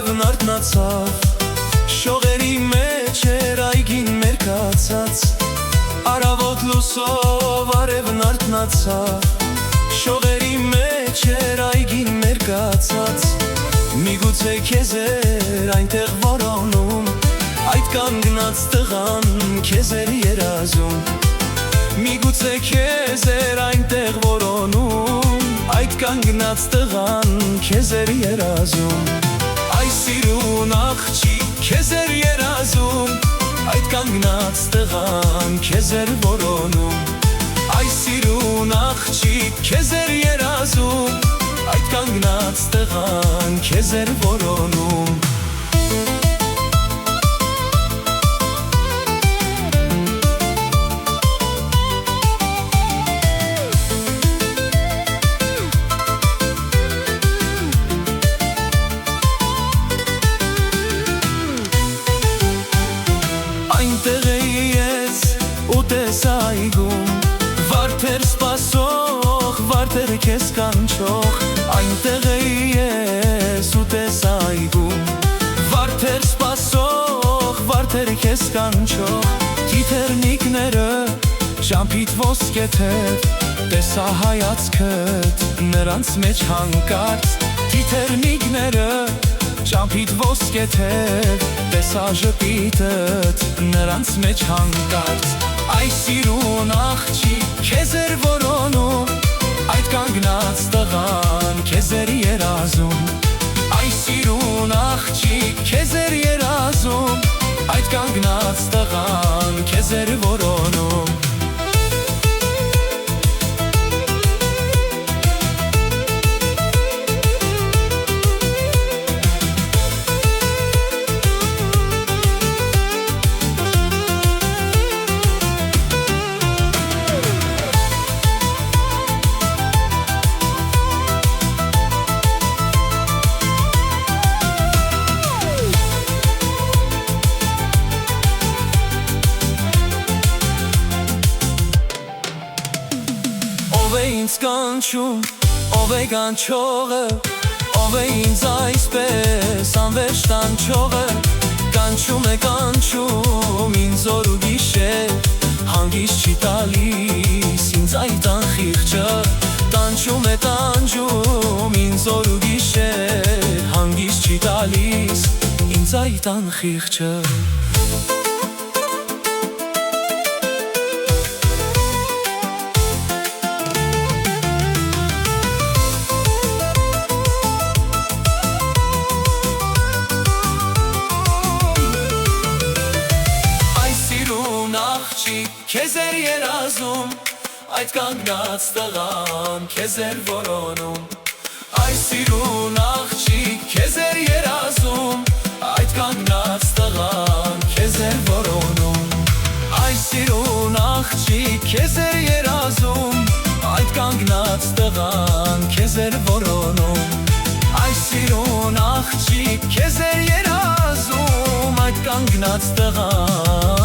արևն արթնացավ, շողերի մեջ էր այգին մեր կացած, առավոտ լուսով արևն արթնացավ, շողերի մեջ էր այգին մեր կացած, միգուցե քեզ էր այնտեղ որոնում, այդ կանգնած տղան քեզ էր երազում, միգուցե քեզ էր այնտեղ որոնում, այդ կանգնած տղան քեզ էր երազում, այս սիրուն աղջիկ քեզ էր երազում, այդ կանգնած տղան քեզ էր որոնում, այս սիրուն աղջիկ քեզ էր երազում, այդ կանգնած տղան քեզ էր որոնում։ Այնտեղ էի ես ու տեսա այգում, վարդեր սպասող, վարդեր քեզ կանչող, այնտեղ էի ես ու տեսա այգում, վարդեր սպասող, վարդեր քեզ կանչող, թիթեռնիկները ճամփիդ ոսկե թև, տեսա հայացքդ նրանց մեջ հանկարծ, թիթեռնիկները ճամփիդ ոսկե թև, տեսա ժպիտդ նրանց մեջ հանկարծ, այս սիրուն աղջիկ քեզ էր որոնում, այդ կանգնած տղան քեզ էր երազում, այս սիրուն աղջիկ քեզ էր երազում, այդ կանգնած տղան քեզ էր որոնում։ Ով է ինձ կանչում, ով է կանչողը, ով է ինձ այսպես անվերջ տանչողը, կանչում է կանչում ինձ օր ու գիշեր, հանգիստ չի տալիս ինձ այդ անխիղճը, տանջում է տանջում ինձ օր ու գիշեր, հանգիստ չի տալիս ինձ այդ անխիղճը։ Քեզ էր երազում, այդ կանգնած տղան քեզ էր որոնում, այս սիրուն աղջիկ քեզ էր երազում, այդ կանգնած տղան քեզ էր որոնում, այս սիրուն աղջիկ քեզ էր երազում, այդ կանգնած տղան քեզ էր որոնում, այս սիրուն աղջիկ քեզ էր երազում, այդ կանգնած տղան